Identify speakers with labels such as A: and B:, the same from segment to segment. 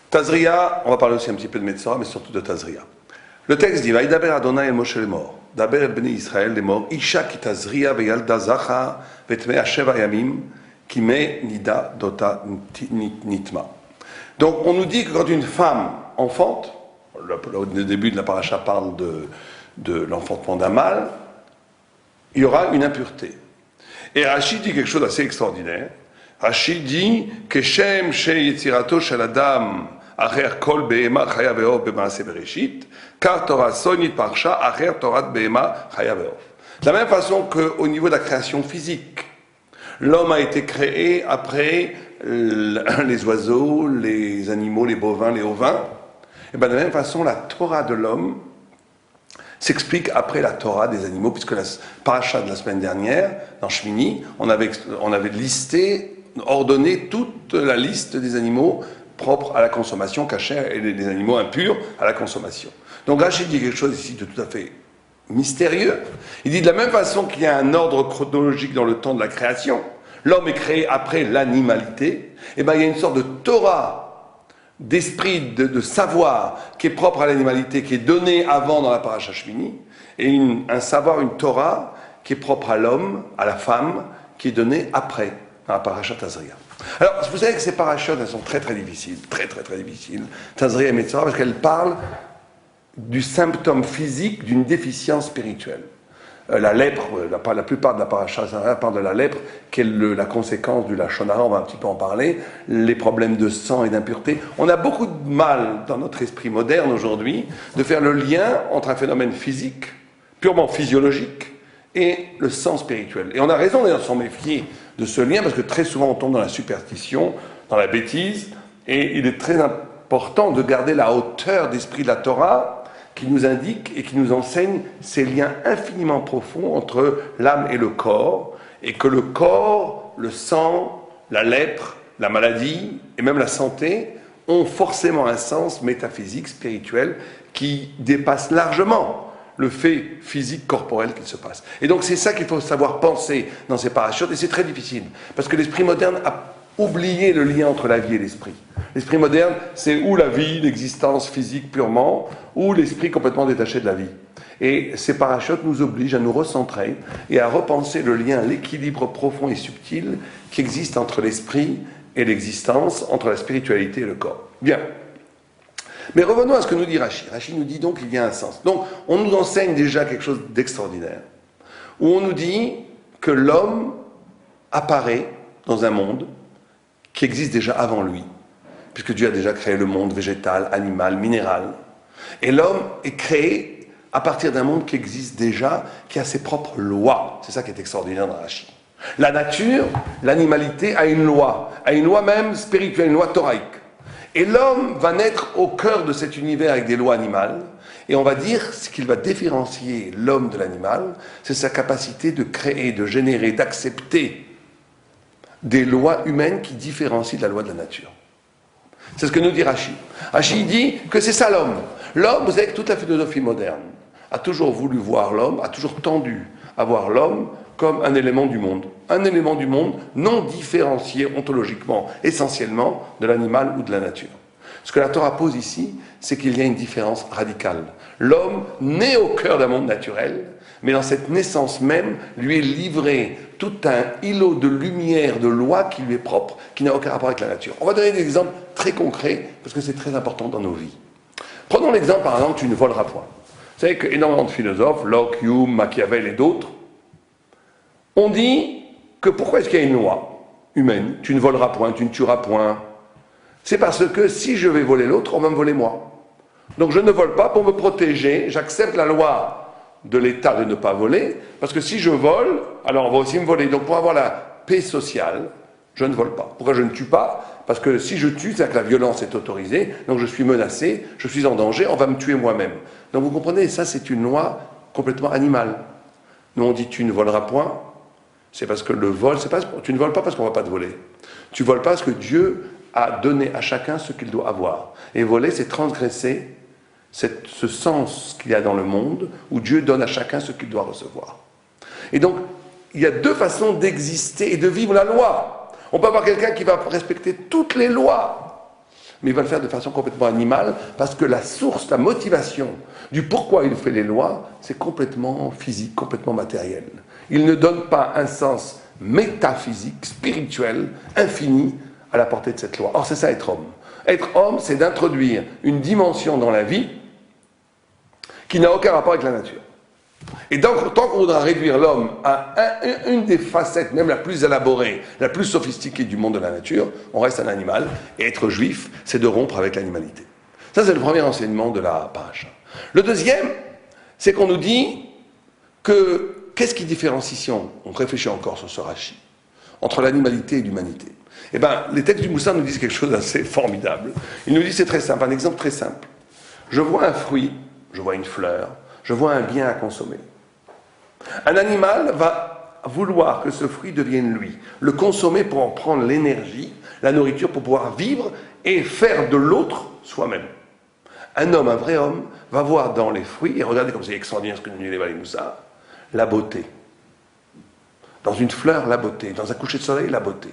A: Tazria, on va parler aussi un petit peu de Metzora, mais surtout de Tazria. Le texte dit, Vaïdaber Adonai el Moshe les morts, Daber el Bnei Israël les morts, Isha ki Tazria veyalda zacha vetmea sheva yamim, ki me nida dota nitma. Donc on nous dit que quand une femme enfante, le début de la paracha parle de l'enfantement d'un mâle, il y aura une impureté. Et Rashi dit quelque chose d'assez extraordinaire. Rashi dit que Shem she yetzirato shel adam acher kol behema chaya ve'or b'maaseh bereshit, car Torah sonit parsha acher Torah behema chaya ve'or. De la même façon qu'au niveau de la création physique, l'homme a été créé après les oiseaux, les animaux, les bovins, les ovins. Et bien de la même façon, la Torah de l'homme s'explique après la Torah des animaux, puisque la paracha de la semaine dernière, dans Shmini, on avait listé, ordonné toute la liste des animaux propres à la consommation, cachère, et des animaux impurs à la consommation. Donc Rachid dit quelque chose ici de tout à fait mystérieux. Il dit de la même façon qu'il y a un ordre chronologique dans le temps de la création, l'homme est créé après l'animalité, et bien il y a une sorte de Torah, d'esprit, de savoir qui est propre à l'animalité, qui est donné avant dans la paracha Shmini, et un savoir, une Torah qui est propre à l'homme, à la femme, qui est donné après dans la paracha Tazria. Alors, vous savez que ces parachutes, elles sont très très difficiles, très difficiles, Tazria et Metzora, parce qu'elles parlent du symptôme physique d'une déficience spirituelle. La lèpre, la plupart de la paracha parle de la lèpre, qui est la conséquence du lachon hara, on va un petit peu en parler, les problèmes de sang et d'impureté. On a beaucoup de mal dans notre esprit moderne aujourd'hui de faire le lien entre un phénomène physique, purement physiologique, et le sang spirituel. Et on a raison d'ailleurs de s'en méfier de ce lien, parce que très souvent on tombe dans la superstition, dans la bêtise, et il est très important de garder la hauteur d'esprit de la Torah, qui nous indique et qui nous enseigne ces liens infiniment profonds entre l'âme et le corps, et que le corps, le sang, la lèpre, la maladie et même la santé ont forcément un sens métaphysique, spirituel, qui dépasse largement le fait physique, corporel qu'il se passe. Et donc c'est ça qu'il faut savoir penser dans ces parachutes, et c'est très difficile, parce que l'esprit moderne a oublié le lien entre la vie et l'esprit. L'esprit moderne, c'est ou la vie, l'existence physique purement, ou l'esprit complètement détaché de la vie. Et ces parachutes nous obligent à nous recentrer et à repenser le lien, l'équilibre profond et subtil qui existe entre l'esprit et l'existence, entre la spiritualité et le corps. Bien. Mais revenons à ce que nous dit Rashi. Rashi nous dit donc qu'il y a un sens. Donc, on nous enseigne déjà quelque chose d'extraordinaire, où on nous dit que l'homme apparaît dans un monde qui existe déjà avant lui, puisque Dieu a déjà créé le monde végétal, animal, minéral. Et l'homme est créé à partir d'un monde qui existe déjà, qui a ses propres lois. C'est ça qui est extraordinaire dans Rashi. La nature, l'animalité a une loi même spirituelle, une loi thoraïque. Et l'homme va naître au cœur de cet univers avec des lois animales, et on va dire ce qu'il va différencier l'homme de l'animal, c'est sa capacité de créer, de générer, d'accepter des lois humaines qui différencient de la loi de la nature. C'est ce que nous dit Rashi. Rashi dit que c'est ça l'homme. L'homme, vous savez que toute la philosophie moderne a toujours voulu voir l'homme, a toujours tendu à voir l'homme comme un élément du monde. Un élément du monde non différencié ontologiquement, essentiellement, de l'animal ou de la nature. Ce que la Torah pose ici, c'est qu'il y a une différence radicale. L'homme naît au cœur d'un monde naturel, mais dans cette naissance même, lui est livré tout un îlot de lumière, de loi qui lui est propre, qui n'a aucun rapport avec la nature. On va donner des exemples très concrets, parce que c'est très important dans nos vies. Prenons l'exemple, par exemple, tu ne voleras point. Vous savez qu'énormément de philosophes, Locke, Hume, Machiavel et d'autres, ont dit que pourquoi est-ce qu'il y a une loi humaine? Tu ne voleras point, tu ne tueras point. C'est parce que si je vais voler l'autre, on va me voler moi. Donc je ne vole pas pour me protéger, j'accepte la loi de l'État de ne pas voler, parce que si je vole, alors on va aussi me voler. Donc pour avoir la paix sociale, je ne vole pas. Pourquoi je ne tue pas? Parce que si je tue, c'est-à-dire que la violence est autorisée, donc je suis menacé, je suis en danger, on va me tuer moi-même. Donc vous comprenez, ça c'est une loi complètement animale. Nous on dit tu ne voleras point, c'est parce que le vol, c'est pas, tu ne voles pas parce qu'on ne va pas te voler. Tu voles pas parce que Dieu a donné à chacun ce qu'il doit avoir. Et voler, c'est transgresser ce sens qu'il y a dans le monde, où Dieu donne à chacun ce qu'il doit recevoir. Et donc, il y a deux façons d'exister et de vivre la loi. On peut avoir quelqu'un qui va respecter toutes les lois, Mais il va le faire de façon complètement animale, parce que la source, la motivation du pourquoi il fait les lois, c'est complètement physique, complètement matériel. Il ne donne pas un sens métaphysique, spirituel, infini, à la portée de cette loi. Or, c'est ça être homme. Être homme, c'est d'introduire une dimension dans la vie qui n'a aucun rapport avec la nature. Et donc, tant qu'on voudra réduire l'homme à une des facettes, même la plus élaborée, la plus sophistiquée du monde de la nature, on reste un animal. Et être juif, c'est de rompre avec l'animalité. Ça, c'est le premier enseignement de la paracha. Le deuxième, c'est qu'on nous dit que qu'est-ce qui différencie, si on réfléchit encore sur ce Rashi, entre l'animalité et l'humanité? Eh bien, les textes du Moussard nous disent quelque chose d'assez formidable. Ils nous disent, c'est très simple, un exemple très simple. Je vois un fruit, je vois une fleur, je vois un bien à consommer. Un animal va vouloir que ce fruit devienne lui, le consommer pour en prendre l'énergie, la nourriture pour pouvoir vivre et faire de l'autre soi-même. Un homme, un vrai homme, va voir dans les fruits, et regardez comme c'est extraordinaire ce que nous dit les Moussard, la beauté. Dans une fleur, la beauté. Dans un coucher de soleil, la beauté.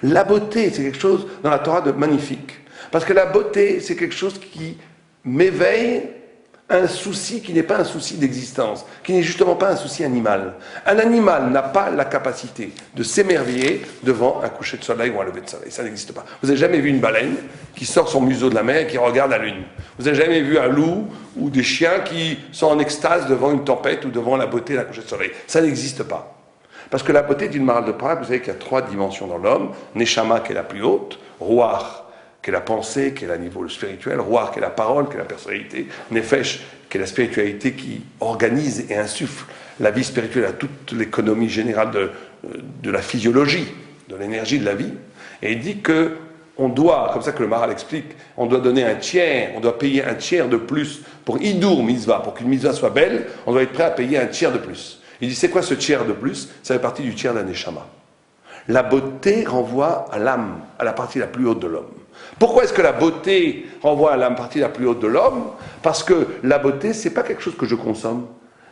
A: La beauté, c'est quelque chose dans la Torah de magnifique. Parce que la beauté, c'est quelque chose qui m'éveille un souci qui n'est pas un souci d'existence, qui n'est justement pas un souci animal. Un animal n'a pas la capacité de s'émerveiller devant un coucher de soleil ou un lever de soleil. Ça n'existe pas. Vous n'avez jamais vu une baleine qui sort son museau de la mer et qui regarde la lune. Vous n'avez jamais vu un loup ou des chiens qui sont en extase devant une tempête ou devant la beauté d'un coucher de soleil. Ça n'existe pas. Parce que la beauté d'une marale de Prague, vous savez qu'il y a 3 dimensions dans l'homme. Neshama qui est la plus haute, Ruach qui est la pensée, qui est le niveau spirituel, Ruach qui est la parole, qui est la personnalité, Nefesh qui est la spiritualité qui organise et insuffle la vie spirituelle à toute l'économie générale de la physiologie, de l'énergie de la vie. Et il dit que on doit, comme ça que le Maharal explique, on doit donner un tiers, on doit payer un tiers de plus pour Hidur Mitzvah, pour qu'une Mitzvah soit belle, on doit être prêt à payer un tiers de plus. Il dit, c'est quoi ce tiers de plus? Ça fait partie du tiers d'un Neshama. La beauté renvoie à l'âme, à la partie la plus haute de l'homme. Pourquoi est-ce que la beauté renvoie à la partie la plus haute de l'homme? Parce que la beauté, c'est pas quelque chose que je consomme.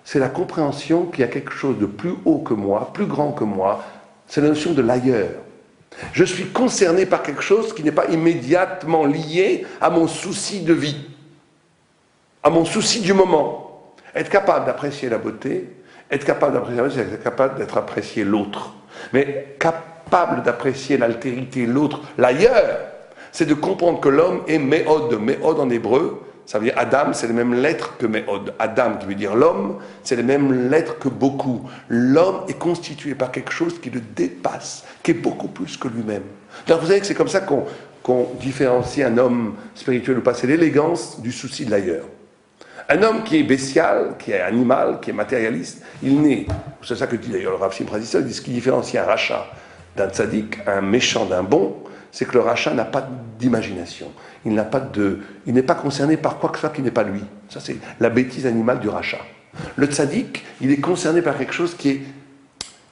A: C'est la compréhension qu'il y a quelque chose de plus haut que moi, plus grand que moi. C'est la notion de l'ailleurs. Je suis concerné par quelque chose qui n'est pas immédiatement lié à mon souci de vie, à mon souci du moment. Être capable d'apprécier la beauté, être capable d'apprécier la beauté, c'est être capable d'être apprécié l'autre. Mais capable d'apprécier l'altérité, l'autre, l'ailleurs, c'est de comprendre que l'homme est méhod. Méhod en hébreu, ça veut dire Adam, c'est les mêmes lettres que méhod. Adam, qui veut dire l'homme, c'est les mêmes lettres que beaucoup. L'homme est constitué par quelque chose qui le dépasse, qui est beaucoup plus que lui-même. Donc vous savez que c'est comme ça qu'on différencie un homme spirituel ou pas. C'est l'élégance du souci de l'ailleurs. Un homme qui est bestial, qui est animal, qui est matérialiste, il n'est, c'est ça que dit d'ailleurs le Rav Shimon Pradissol, il dit ce qui différencie un rachat d'un tzaddik, un méchant d'un bon, c'est que le rachat n'a pas d'imagination. Il n'est pas concerné par quoi que ce soit qui n'est pas lui. Ça, c'est la bêtise animale du rachat. Le tzaddik, il est concerné par quelque chose qui est...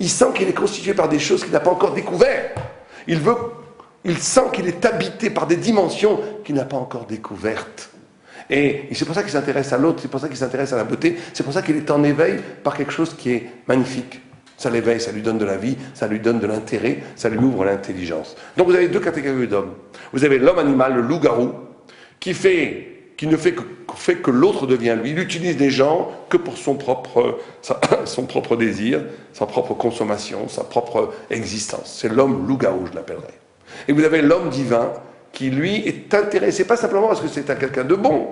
A: Il sent qu'il est constitué par des choses qu'il n'a pas encore découvertes. Il sent qu'il est habité par des dimensions qu'il n'a pas encore découvertes. Et c'est pour ça qu'il s'intéresse à l'autre, c'est pour ça qu'il s'intéresse à la beauté, c'est pour ça qu'il est en éveil par quelque chose qui est magnifique. Ça l'éveille, ça lui donne de la vie, ça lui donne de l'intérêt, ça lui ouvre l'intelligence. Donc vous avez 2 catégories d'hommes. Vous avez l'homme animal, le loup-garou, qui ne fait que l'autre devient lui. Il utilise les gens que pour son propre désir, sa propre consommation, sa propre existence. C'est l'homme loup-garou, je l'appellerais. Et vous avez l'homme divin, qui lui est intéressé, pas simplement parce que c'est quelqu'un de bon,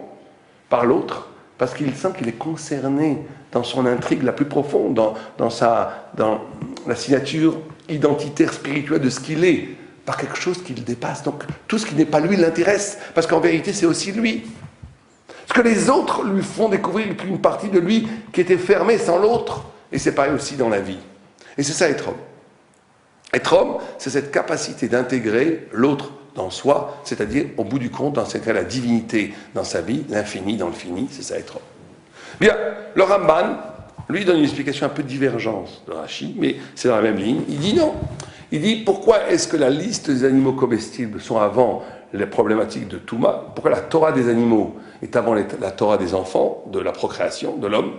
A: par l'autre, parce qu'il sent qu'il est concerné dans son intrigue la plus profonde, dans la signature identitaire spirituelle de ce qu'il est, par quelque chose qui le dépasse. Donc tout ce qui n'est pas lui l'intéresse, parce qu'en vérité c'est aussi lui. Ce que les autres lui font découvrir une partie de lui qui était fermée sans l'autre, et c'est pareil aussi dans la vie. Et c'est ça être homme. Être homme, c'est cette capacité d'intégrer l'autre dans soi, c'est-à-dire, au bout du compte, dans ce cas, la divinité dans sa vie, l'infini dans le fini, c'est ça être homme. Bien, le Ramban, lui, donne une explication un peu divergente de Rashi, mais c'est dans la même ligne. Il dit non. Il dit, pourquoi est-ce que la liste des animaux comestibles sont avant les problématiques de Touma? Pourquoi la Torah des animaux est avant la Torah des enfants, de la procréation, de l'homme?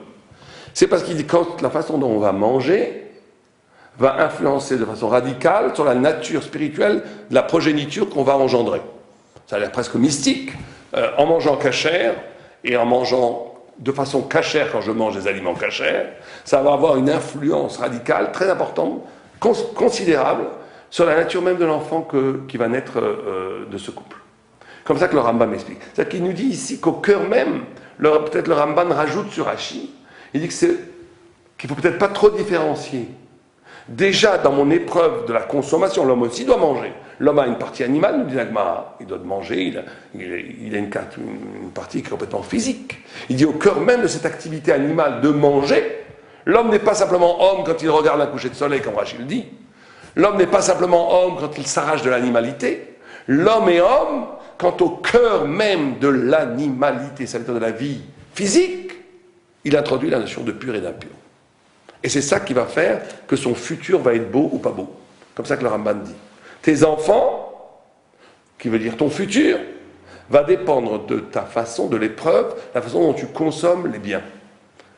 A: C'est parce qu'il dit, quand la façon dont on va manger va influencer de façon radicale sur la nature spirituelle de la progéniture qu'on va engendrer. ça a l'air presque mystique, en mangeant cachère et en mangeant de façon cachère quand je mange des aliments cachères, ça va avoir une influence radicale très importante, considérable, sur la nature même de l'enfant qui va naître de ce couple. Comme ça que le Rambam explique. C'est-à-dire qu'il nous dit ici qu'au cœur même, peut-être le Rambam rajoute sur Rashi, il dit qu'il ne faut peut-être pas trop différencier. Déjà, dans mon épreuve de la consommation, l'homme aussi doit manger. L'homme a une partie animale, nous dit l'Agmara. Il doit manger, il a une partie qui est complètement physique. Il dit au cœur même de cette activité animale de manger, l'homme n'est pas simplement homme quand il regarde un coucher de soleil, comme Rachid le dit. L'homme n'est pas simplement homme quand il s'arrache de l'animalité. L'homme est homme quand au cœur même de l'animalité, c'est-à-dire de la vie physique, il introduit la notion de pur et d'impur. Et c'est ça qui va faire que son futur va être beau ou pas beau. Comme ça que le Ramban dit. Tes enfants, qui veut dire ton futur, va dépendre de ta façon, de l'épreuve, la façon dont tu consommes les biens.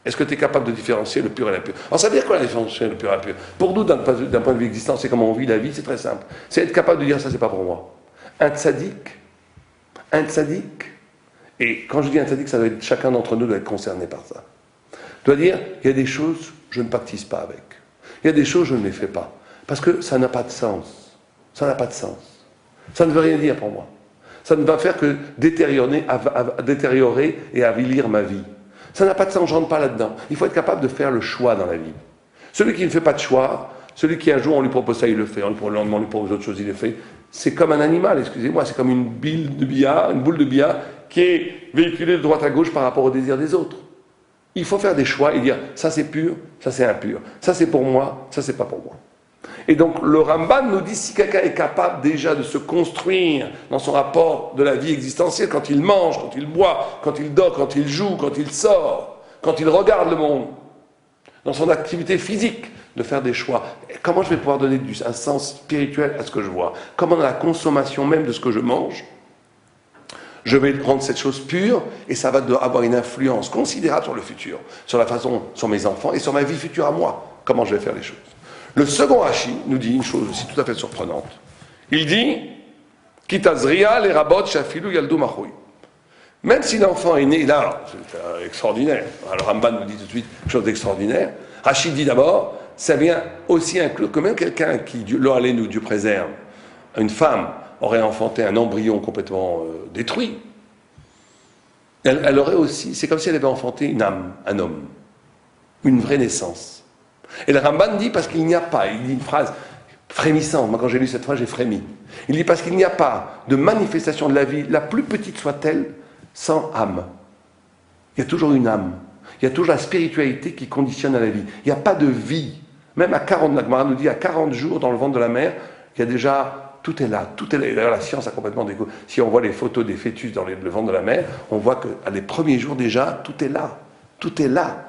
A: Est-ce que tu es capable de différencier le pur et l'impur? Alors ça veut dire quoi la différence entre le pur et l'impur? Pour nous, d'un point de vue existant, c'est comment on vit la vie, c'est très simple. C'est être capable de dire ça, c'est pas pour moi. Un tzaddik, et quand je dis un tzaddik, ça doit être, chacun d'entre nous doit être concerné par ça. Doit dire, il y a des choses, je ne pactise pas avec. Il y a des choses, je ne les fais pas. Parce que ça n'a pas de sens. Ça n'a pas de sens. Ça ne veut rien dire pour moi. Ça ne va faire que détériorer et avilir ma vie. Ça n'a pas de sens, je ne rentre pas là-dedans. Il faut être capable de faire le choix dans la vie. Celui qui ne fait pas de choix, celui qui un jour on lui propose ça, il le fait, le lendemain on lui propose autre chose, il le fait. C'est comme un animal, excusez-moi, c'est comme une boule de billard qui est véhiculée de droite à gauche par rapport au désir des autres. Il faut faire des choix et dire ça c'est pur, ça c'est impur, ça c'est pour moi, ça c'est pas pour moi. Et donc le Ramban nous dit si quelqu'un est capable déjà de se construire dans son rapport de la vie existentielle, quand il mange, quand il boit, quand il dort, quand il joue, quand il sort, quand il regarde le monde, dans son activité physique, de faire des choix. Et comment je vais pouvoir donner un sens spirituel à ce que je vois? Comment dans la consommation même de ce que je mange, je vais rendre cette chose pure et ça va avoir une influence considérable sur le futur, sur la façon, sur mes enfants et sur ma vie future à moi. Comment je vais faire les choses. Le second Rashi nous dit une chose aussi tout à fait surprenante. Il dit Kitazria les rabot shafilu yaldu machoui. Même si l'enfant est né là, c'est extraordinaire. Alors Ramban nous dit tout de suite quelque chose d'extraordinaire. Rashi dit d'abord, ça vient aussi inclure que même quelqu'un qui, nous Dieu préserve, une femme aurait enfanté un embryon complètement détruit, elle aurait aussi, c'est comme si elle avait enfanté une âme, un homme, une vraie naissance. Et le Ramban dit parce qu'il n'y a pas, il dit une phrase frémissante, moi quand j'ai lu cette phrase j'ai frémi, il dit parce qu'il n'y a pas de manifestation de la vie, la plus petite soit-elle, sans âme. Il y a toujours une âme, il y a toujours la spiritualité qui conditionne à la vie, il n'y a pas de vie, même à 40, la Gemara nous dit à 40 jours dans le ventre de la mère, il y a déjà tout est là, tout est là. D'ailleurs, la science a complètement découvert. Si on voit les photos des fœtus dans le ventre de la mère, on voit qu'à les premiers jours déjà, tout est là. Tout est là.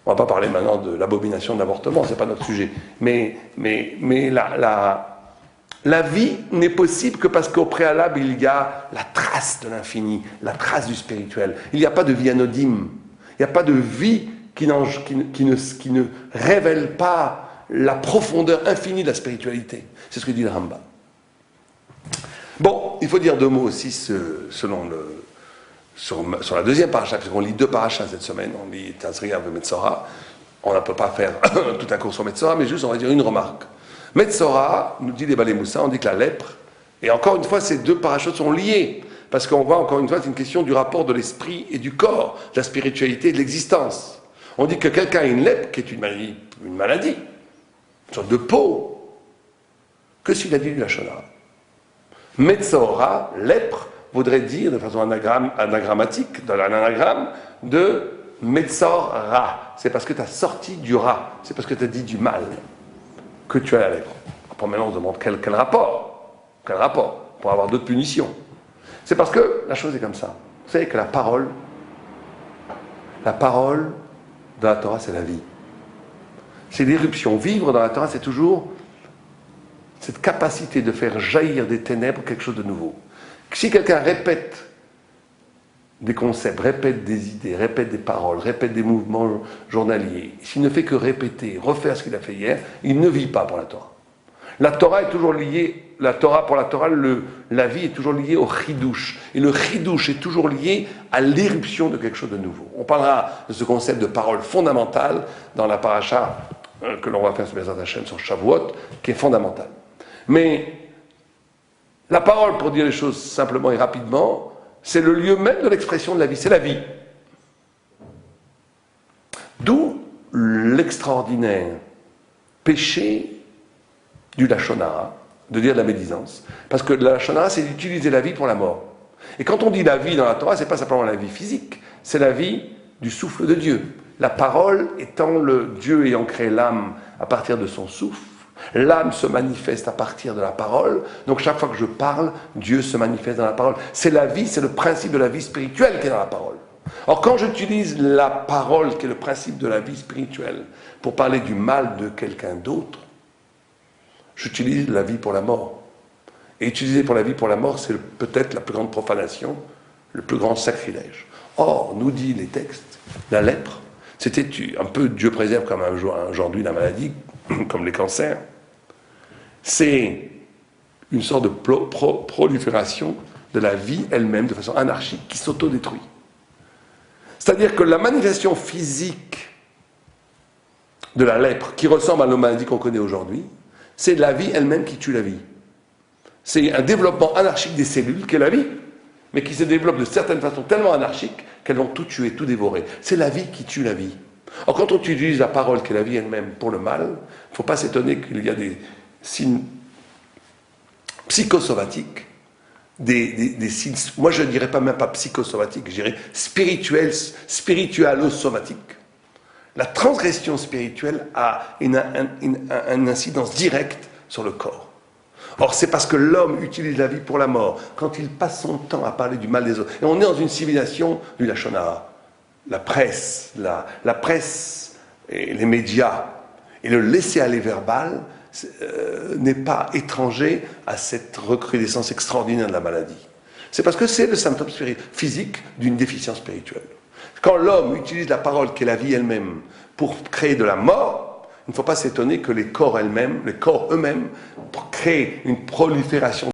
A: On ne va pas parler maintenant de l'abomination de l'avortement, ce n'est pas notre sujet. Mais la vie n'est possible que parce qu'au préalable, il y a la trace de l'infini, la trace du spirituel. Il n'y a pas de vie anodine. Il n'y a pas de vie qui ne révèle pas la profondeur infinie de la spiritualité. C'est ce que dit le Rambam. Bon, il faut dire deux mots aussi sur la deuxième paracha, parce qu'on lit deux parachas cette semaine, on lit Tazria et Metzora. On ne peut pas faire tout un cours sur Metzora, mais juste on va dire une remarque. Metzora, nous dit les Balei Moussa, on dit que la lèpre, et encore une fois, ces deux parachas sont liés, parce qu'on voit encore une fois, c'est une question du rapport de l'esprit et du corps, de la spiritualité et de l'existence. On dit que quelqu'un a une lèpre, qui est une maladie, une sorte de peau, que s'il a dit du Lachon Hara. Metzora, lèpre, voudrait dire, de façon anagrammatique, dans l'anagramme, de Metzora. C'est parce que tu as sorti du rat, c'est parce que tu as dit du mal que tu as la lèpre. Après, maintenant, on se demande quel rapport. Quel rapport pour avoir d'autres punitions. C'est parce que la chose est comme ça. Vous savez que la parole dans la Torah, c'est la vie. C'est l'éruption. Vivre dans la Torah, c'est toujours cette capacité de faire jaillir des ténèbres quelque chose de nouveau. Si quelqu'un répète des concepts, répète des idées, répète des paroles, répète des mouvements journaliers, s'il ne fait que répéter, refaire ce qu'il a fait hier, il ne vit pas pour la Torah. La Torah est toujours liée la Torah, pour la Torah, la vie est toujours liée au chidouche. Et le chidouche est toujours lié à l'éruption de quelque chose de nouveau. On parlera de ce concept de parole fondamentale dans la paracha que l'on va faire sur Bezrat Hashem, sur Shavuot, qui est fondamentale. Mais la parole, pour dire les choses simplement et rapidement, c'est le lieu même de l'expression de la vie, c'est la vie. D'où l'extraordinaire péché du Lachon Hara, de dire de la médisance. Parce que la Lachon Hara, c'est d'utiliser la vie pour la mort. Et quand on dit la vie dans la Torah, ce n'est pas simplement la vie physique, c'est la vie du souffle de Dieu. La parole étant le Dieu ayant créé l'âme à partir de son souffle, l'âme se manifeste à partir de la parole, donc chaque fois que je parle, Dieu se manifeste dans la parole. C'est la vie, c'est le principe de la vie spirituelle qui est dans la parole. Or, quand j'utilise la parole, qui est le principe de la vie spirituelle, pour parler du mal de quelqu'un d'autre, j'utilise la vie pour la mort. Et utiliser pour la vie pour la mort, c'est peut-être la plus grande profanation, le plus grand sacrilège. Or, nous dit les textes, la lèpre, c'était un peu Dieu préserve comme aujourd'hui la maladie, comme les cancers. C'est une sorte de prolifération de la vie elle-même de façon anarchique qui s'autodétruit. C'est-à-dire que la manifestation physique de la lèpre, qui ressemble à la maladie qu'on connaît aujourd'hui, c'est la vie elle-même qui tue la vie. C'est un développement anarchique des cellules qui est la vie, mais qui se développe de certaines façons tellement anarchiques qu'elles vont tout tuer, tout dévorer. C'est la vie qui tue la vie. Or, quand on utilise la parole qui est la vie elle-même pour le mal, il ne faut pas s'étonner qu'il y a des signes psychosomatiques, des signes, moi je ne dirais pas même pas psychosomatiques, je dirais spiritualo-somatiques. La transgression spirituelle a une incidence directe sur le corps. Or, c'est parce que l'homme utilise la vie pour la mort, quand il passe son temps à parler du mal des autres. Et on est dans une civilisation du Lachon Hara. La presse, la presse et les médias et le laisser-aller verbal n'est pas étranger à cette recrudescence extraordinaire de la maladie. C'est parce que c'est le symptôme physique d'une déficience spirituelle. Quand l'homme utilise la parole qui est la vie elle-même pour créer de la mort, il ne faut pas s'étonner que les corps eux-mêmes créent une prolifération